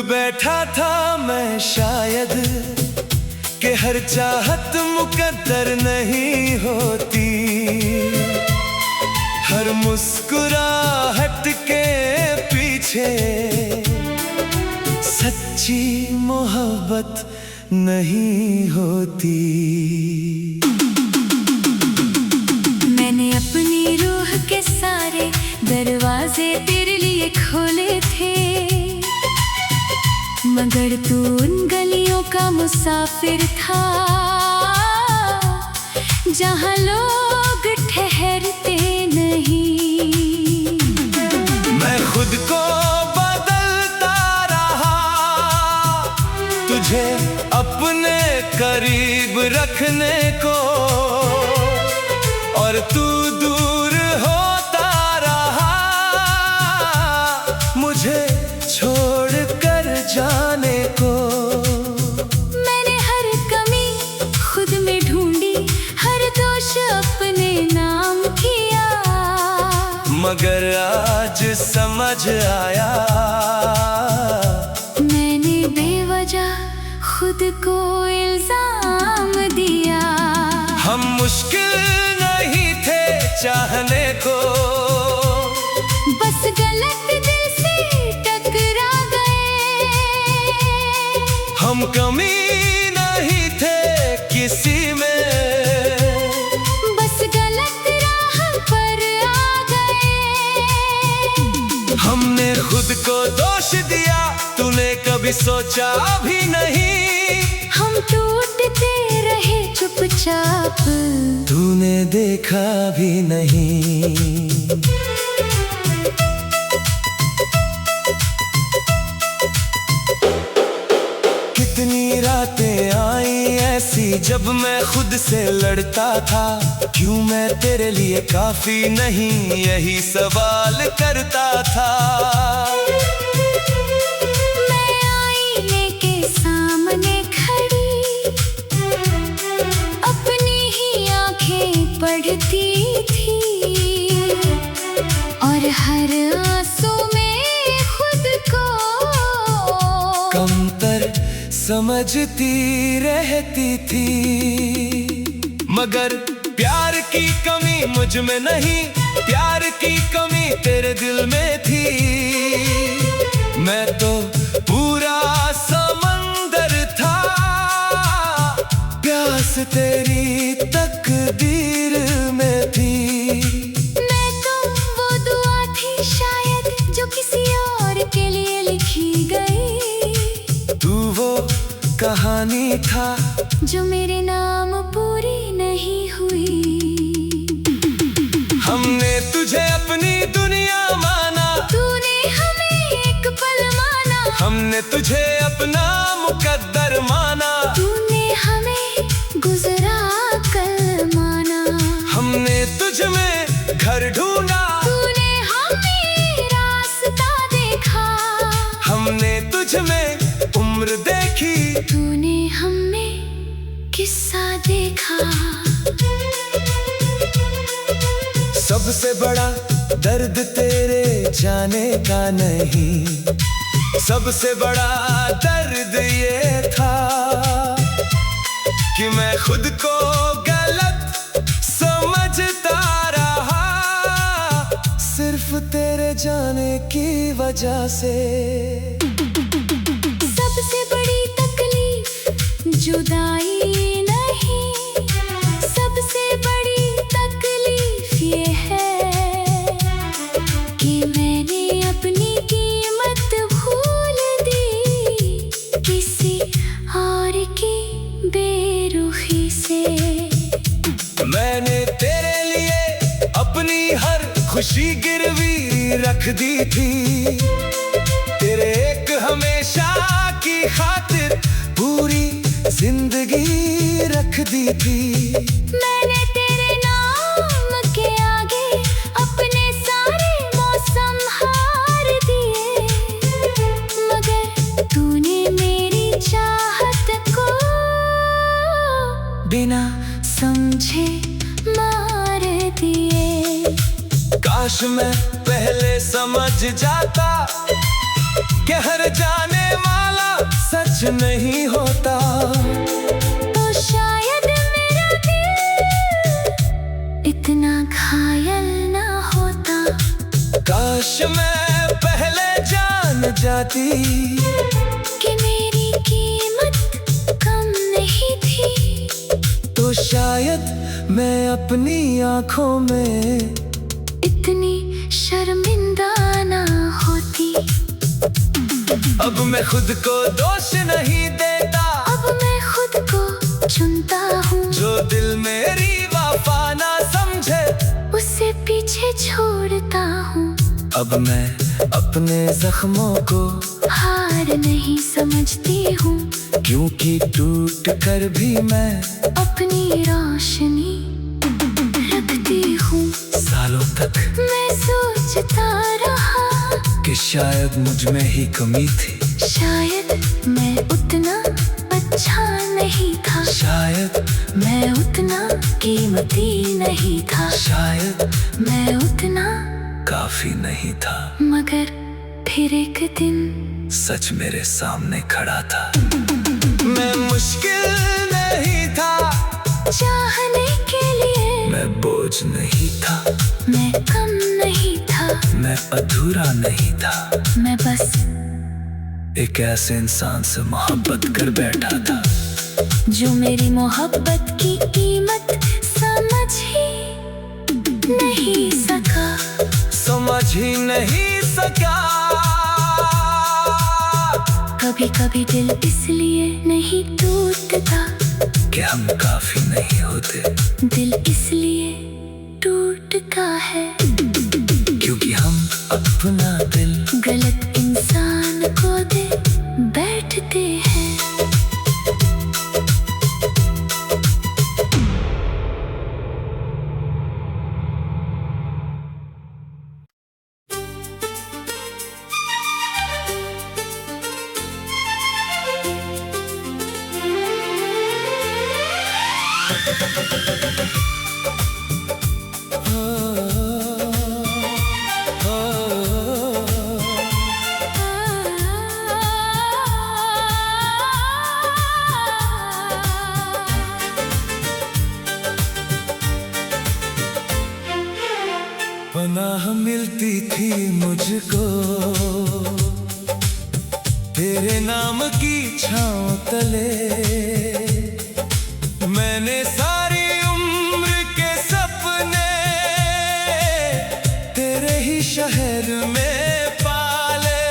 बैठा था मैं शायद कि हर चाहत मुकद्दर नहीं होती, हर मुस्कुराहट के पीछे सच्ची मोहब्बत नहीं होती। मैंने अपनी रूह के सारे दरवाजे तेरे लिए खोले थे, मगर तू उन गलियों का मुसाफिर था जहां लोग ठहरते नहीं। मैं खुद को बदलता रहा तुझे अपने करीब रखने को, और तू दूर होता रहा मुझे छोड़ कर जाने को। मैंने हर कमी खुद में ढूंढी, हर दोष अपने नाम किया, मगर आज समझ आया मैंने बेवजह खुद को इल्जाम दिया। हम मुश्किल नहीं थे चाहने को, बस गलत दिल से टकरा गए। हम कमी नहीं थे किसी में, बस गलत राह पर आ गए। हमने खुद को दोष दिया, तूने कभी सोचा भी नहीं। हम टूटते रहे चुपचाप, तूने देखा भी नहीं। कितनी रातें आई ऐसी जब मैं खुद से लड़ता था, क्यों मैं तेरे लिए काफी नहीं यही सवाल करता था। मैं आईने के सामने खड़ी अपनी ही आंखें पढ़ती थी, और हर आंसू में खुद को कमतर समझती रहती थी। मगर प्यार की कमी मुझ में नहीं, प्यार की कमी तेरे दिल में थी। मैं तो पूरा समंदर था, प्यास तेरी तकदीर में थी। मैं तो वो दुआ थी शायद जो किसी और के लिए लिखी गई, तू वो कहानी था जो मेरे नाम पूरी नहीं हुई। हमने तुझे अपनी दुनिया माना, तूने हमें एक पल माना, हमने तुझे अपना मुकद्दर माना। तूने हमें गुजरा कल माना, हमने तुझ में घर ढूंढा, तूने हमें रास्ता देखा। हमने तुझ में उम्र देखी, तूने हमें किस्सा देखा। सबसे बड़ा दर्द तेरे जाने का नहीं, सबसे बड़ा दर्द ये था कि मैं खुद को गलत समझता रहा, सिर्फ तेरे जाने की वजह से। सबसे बड़ी तकलीफ जुदाई नहीं, सबसे बड़ी तकलीफ ये है कि मैंने अपनी कीमत भूल दी किसी और की बेरुखी से। मैंने तेरे लिए अपनी हर खुशी गिरवी रख दी थी, तेरे एक हमेशा की खातिर पूरी जिंदगी रख दी थी। मैंने तेरे नाम के आगे अपने सारे मौसम हार दिए, मगर तूने मेरी चाहत को बिना समझे मार दिए। काश मैं पहले समझ जाता कि हर जाने वाला सच नहीं होता। तो शायद मेरा दिल इतना घायल ना होता। काश मैं पहले जान जाती कि मेरी कीमत कम नहीं थी। तो शायद मैं अपनी आंखों में इतनी शर्मिंदा ना होती। अब मैं खुद को दोष नहीं देता। अब मैं खुद को चुनता हूँ। जो दिल मेरी वफा ना समझे उसे पीछे छोड़ता हूँ। अब मैं अपने जख्मों को हार नहीं समझती हूँ। क्योंकि टूट कर भी मैं अपनी रोशनी रखती हूँ। सालों तक मैं सोचता रहा कि शायद मुझ में ही कमी थी। शायद मैं उतना अच्छा नहीं था। शायद मैं उतना कीमती नहीं था। शायद मैं उतना काफी नहीं था। मगर फिर एक दिन सच मेरे सामने खड़ा था। मैं मुश्किल नहीं था चाहने के लिए। मैं बोझ नहीं था। मैं कम नहीं था। मैं अधूरा नहीं था। मैं बस एक ऐसे इंसान से मोहब्बत कर बैठा था जो मेरी मोहब्बत की कीमत समझ ही नहीं सका। समझ ही नहीं सका। कभी कभी दिल इसलिए नहीं टूटता कि हम काफी नहीं होते। दिल इसलिए टूटता है क्योंकि हम अपना दिल गलत इंसान को दे बैठते हैं। पनाह मिलती थी मुझको तेरे नाम की छांव तले। मैंने सारी उम्र के सपने तेरे ही शहर में पाले।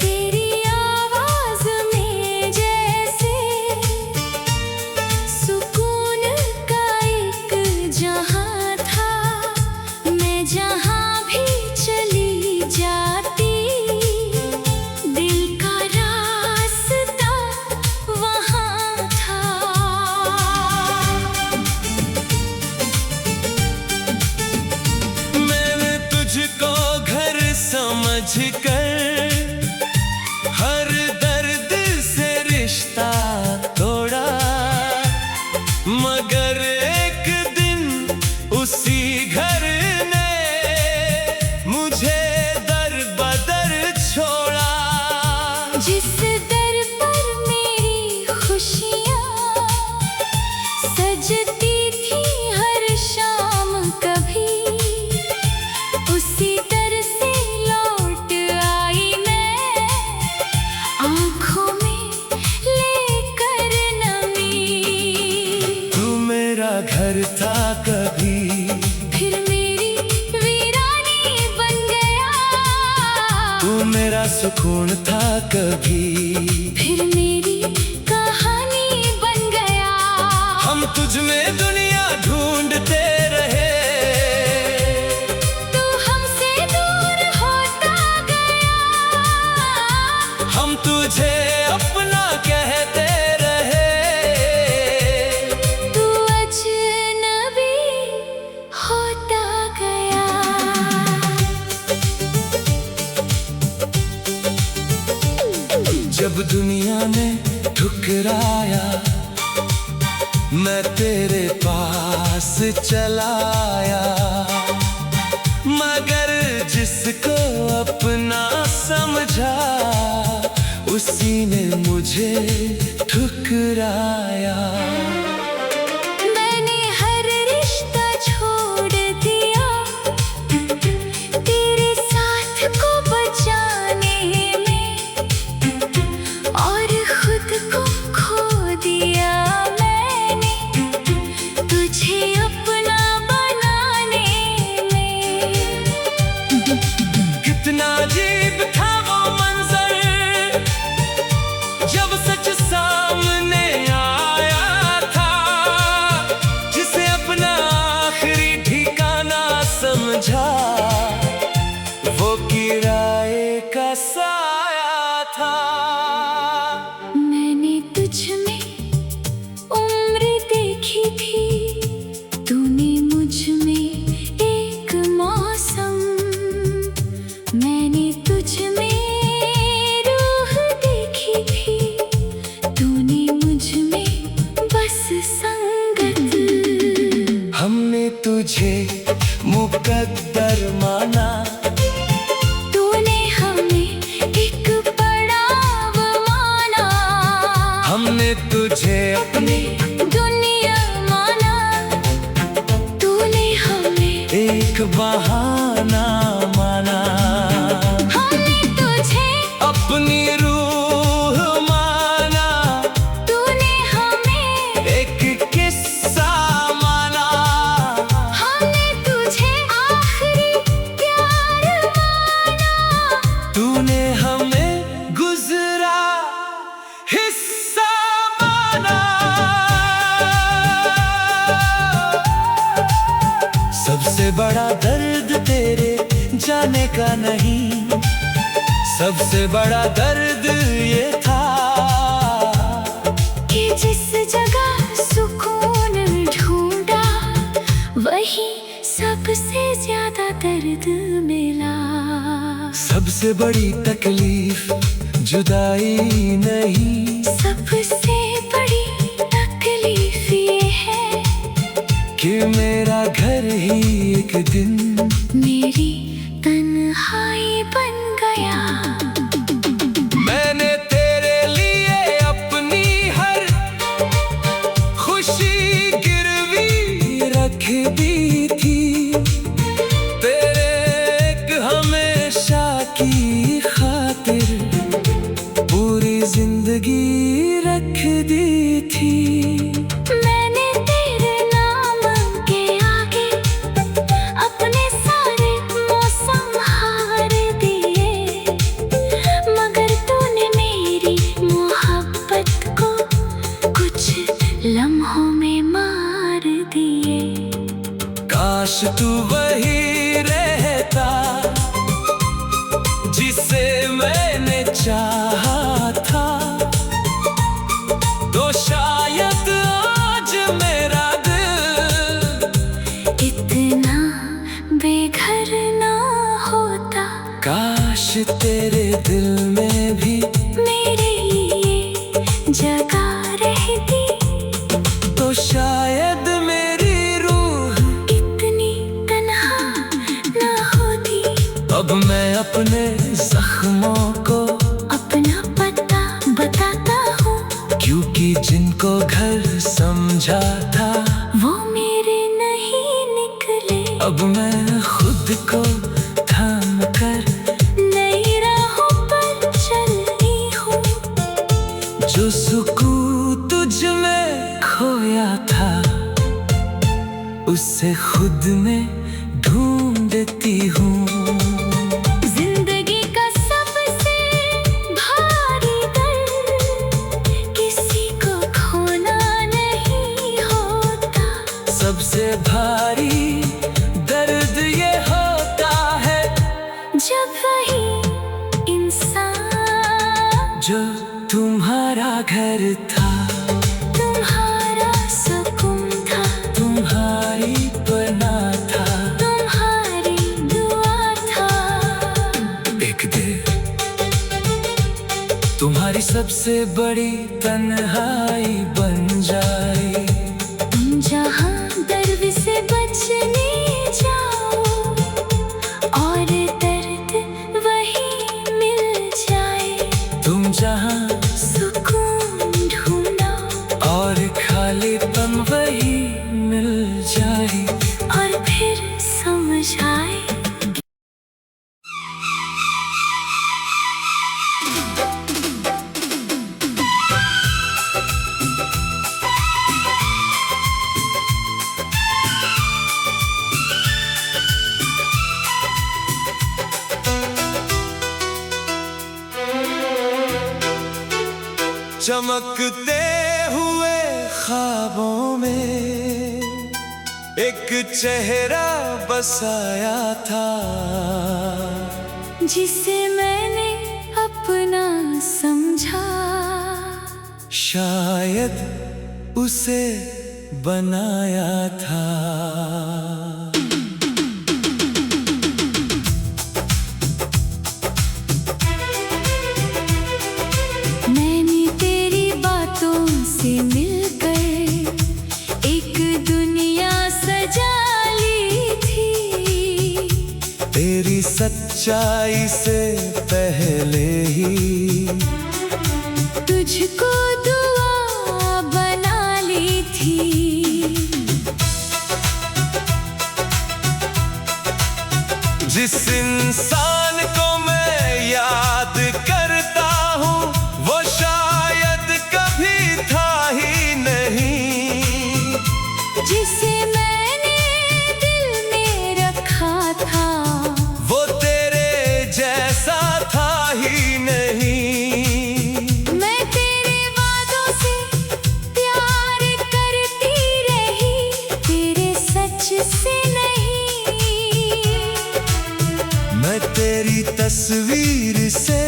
तेरी आवाज में जैसे सुकून का एक जहां था। मैं जहां भी चली जाती दिल का रास्ता वहां था। मैंने तुझको घर समझ कर हर दर्द से रिश्ता तोड़ा। मगर एक दिन उसी घर ने मुझे दर बदर छोड़ा। जिस दर पर मेरी खुशियाँ सजती थी हर शाम कभी उसी दर से लौट आई मैं आँखों में लेकर नमी। तू मेरा घर था कभी फिर मेरी वीरानी बन गया। तू मेरा सुकून था कभी फिर मेरी कहानी बन गया। हम तुझ में दुनिया ढूंढते रहे। तू हमसे दूर होता गया। हम तुझे अपना कहते रहे। तू अजनबी होता गया। जब दुनिया ने ठुकराया मैं तेरे पास चलाया। मगर जिसको अपना समझा तुझे ठुकराया। मैंने हर रिश्ता छोड़ दिया तेरे साथ को बचाने में, और खुद को खो दिया मैंने तुझे अपना बनाने में। कितना अजीब था वो मंजर जब सच सामने आया था, जिसे अपना आखिरी ठिकाना समझा वो किराए का साया था। मैंने तुझ में उम्र देखी थी, तूने मुझ में एक मौसम। मैंने तुझ में रूह देखी थी, तूने मुझ में बस संगत। हमने तुझे मुकद्दर माना, तूने हमें एक पड़ाव माना। हमने तुझे अपनी दुनिया माना, तूने हमें एक बहाना माना। हमने तुझे अपनी रूह माना, तूने हमें एक किस्सा माना। हमने तुझे आखिरी प्यार माना। तूने हमें गुजरा हिस्सा माना। सबसे बड़ा दर्द तेरे जाने का नहीं, सबसे बड़ा दर्द ये था कि जिस जगह सुकून ढूंढा वही सबसे ज्यादा दर्द मिला। सबसे बड़ी तकलीफ जुदाई नहीं, सबसे बड़ी तकलीफ ये है कि मेरा घर ही एक दिन मेरी तन्हाई बन गया। मैंने तेरे लिए अपनी हर खुशी गिरवी रख दी थी, तेरे एक हमेशा की खातिर पूरी जिंदगी रख दी थी। मैंने तेरे नाम के आगे अपने सारे मौसम हार दिए, मगर तूने मेरी मोहब्बत को कुछ लम्हों में मार दिए। काश तू वही रहता जिसे मैंने चाहा था, तो शायद आज मेरा दिल इतना बेघर ना होता। काश तेरे दिल में भी मेरे लिए जगह रहती, तो शायद मेरी रूह इतनी तन्हा ना होती। अब मैं अपने जख्मों को अपना पता बताता हूँ, क्योंकि जिनको घर समझा था वो मेरे नहीं निकले। अब मैं खुद को थाम कर नई राहों पर चलती हूँ। जो सुकून तुझ में खोया था उसे खुद में ढूंढती हूँ। जिंदगी का सबसे भारी दर्द किसी को खोना नहीं होता। सबसे भारी दर्द ये होता है जब वही इंसान जो तुम्हारा घर था, तुम्हारा सुकून था, तुम्हारी पनाह था। तुम्हारी दुआ था। एक दिन तुम्हारी सबसे बड़ी तन्हाई बन जाए। तुम जहाँ दर्द से बचने जाओ और दर्द वही मिल जाए। तुम जहाँ सुकून चमकते हुए ख्वाबों में एक चेहरा बसाया था, जिसे मैंने अपना समझा। शायद उसे बनाया था। मैंने तेरी बातों से मिलकर एक दुनिया सजा ली थी। तेरी सच्चाई से पहले ही तुझको दुआ बना ली थी। जिस इंसान को मैं याद करता हूँ वो शायद कभी था ही नहीं। जिसे मैंने दिल में रखा था वो तेरे जैसा था ही नहीं। मैं तेरे वादों से प्यार करती रही, तेरे सच से नहीं। मैं तेरी तस्वीर से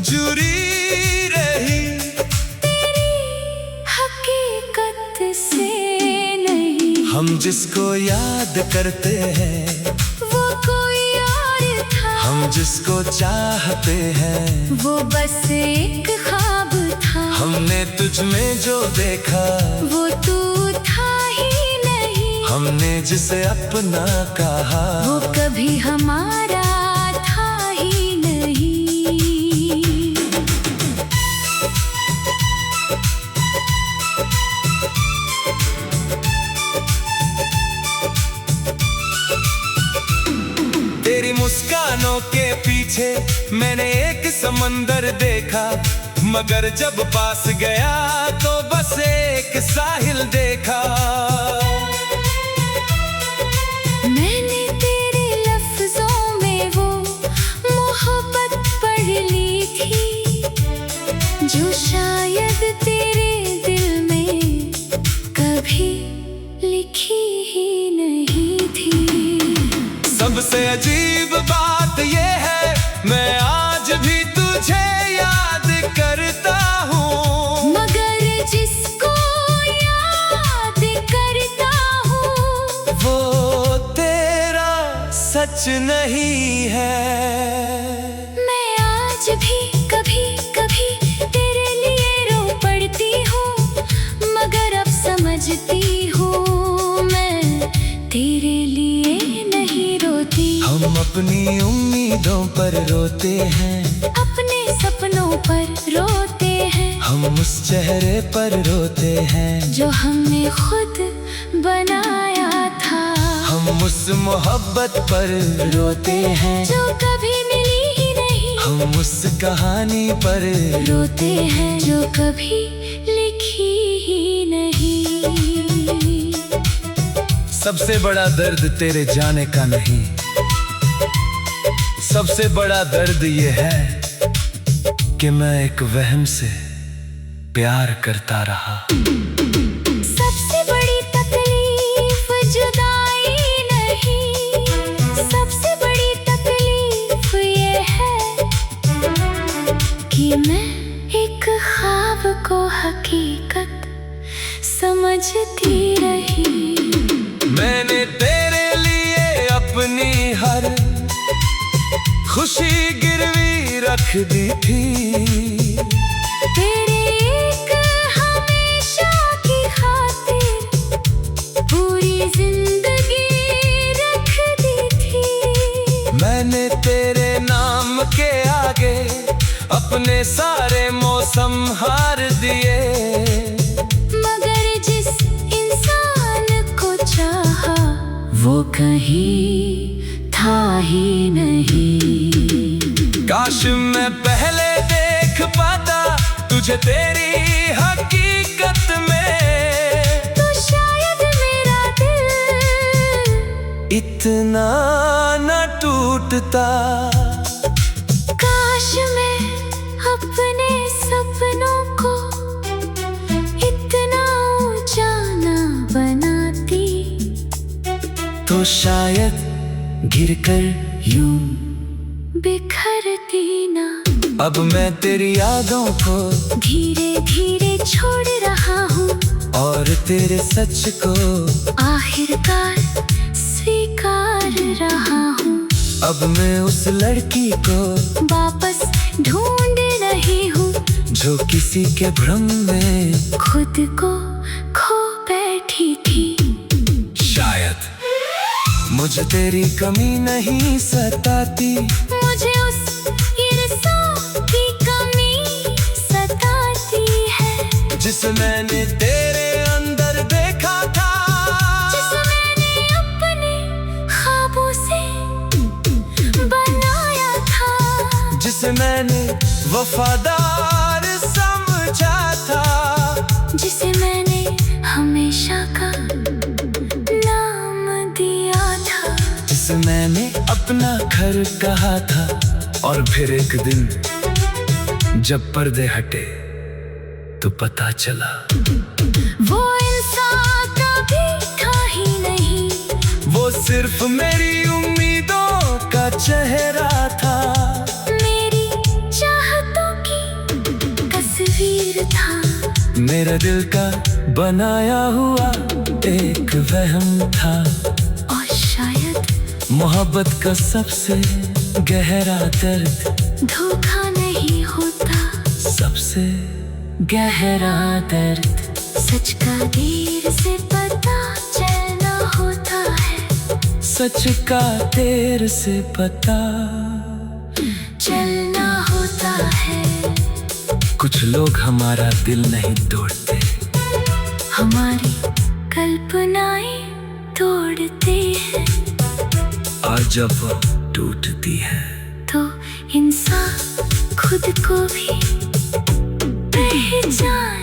जुड़ी रही, तेरी हकीकत से नहीं। हम जिसको याद करते हैं वो कोई और था, हम जिसको चाहते हैं वो बस एक ख्वाब था। हमने तुझ में जो देखा वो तू था ही नहीं। हमने जिसे अपना कहा वो कभी हमारा था ही नहीं। तेरी मुस्कानों के पीछे मैंने एक समंदर देखा, मगर जब पास गया तो बस एक साहिल देखा। मैंने तेरे लफ्जों में वो मोहब्बत पढ़ ली थी, जो शायद तेरे दिल में कभी लिखी ही नहीं थी। सबसे अजीब बात ये है मैं आज भी तुझे याद करता हूँ, मगर जिसको याद करता हूँ वो तेरा सच नहीं है। मैं आज भी कभी कभी तेरे लिए रो पड़ती हूँ, मगर अब समझती हूँ मैं तेरे लिए नहीं रोती। हम अपनी उम्मीदों पर रोते हैं, अपने सपनों पर रोते हैं, हम उस चेहरे पर रोते हैं जो हमने खुद बनाया था। हम उस मोहब्बत पर रोते हैं जो कभी मिली ही नहीं। हम उस कहानी पर रोते हैं जो कभी लिखी ही नहीं। सबसे बड़ा दर्द तेरे जाने का नहीं, सबसे बड़ा दर्द ये है कि मैं एक वहम से प्यार करता रहा। सबसे बड़ी तकलीफ जुदाई नहीं, सबसे बड़ी तकलीफ ये है कि मैं एक ख्वाब को हकीकत समझती रही। मैंने तेरे लिए अपनी हर खुशी गिरवी रख दी थी, तेरे एक हमेशा की खातिर पूरी जिंदगी रख दी थी। मैंने तेरे नाम के आगे अपने सारे मौसम हार दिए, मगर जिस इंसान को चाहा वो कहीं था ही नहीं। काश मैं पहले देख पाता तुझे तेरी हकीकत में, तो शायद मेरा दिल इतना न टूटता। काश मैं अपने सपनों को शायद गिरकर यूं बिखरती ना। अब मैं तेरी यादों को धीरे धीरे छोड़ रहा हूँ, और तेरे सच को आखिरकार स्वीकार रहा हूँ। अब मैं उस लड़की को वापस ढूंढ रही हूँ, जो किसी के भ्रम में खुद को खो बैठी थी। शायद मुझे तेरी कमी नहीं सताती, मुझे उस ईर्ष्या की कमी सताती है, जिसे मैंने तेरे अंदर देखा था, जिसे मैंने अपने ख्वाबों से बनाया था, जिसे मैंने वफादार समझा था, जिसे मैंने हमेशा का नाम दिया था, जिसे मैंने अपना घर कहा था। और फिर एक दिन जब पर्दे हटे तो पता चला वो इंसान कभी था ही नहीं, वो सिर्फ मेरी उम्मीदों का चेहरा था, मेरी चाहतों की तस्वीर था, मेरे दिल का बनाया हुआ एक वहम था। और शायद मोहब्बत का सबसे गहरा दर्द धोखा नहीं होता, सबसे गहरा दर्द सच का देर से पता चलना होता है, सच का देर से पता चलना होता है। कुछ लोग हमारा दिल नहीं तोड़ते, हमारी कल्पनाएं तोड़ते हैं, और जब वो टूटती है तो इंसान खुद को भी पहचान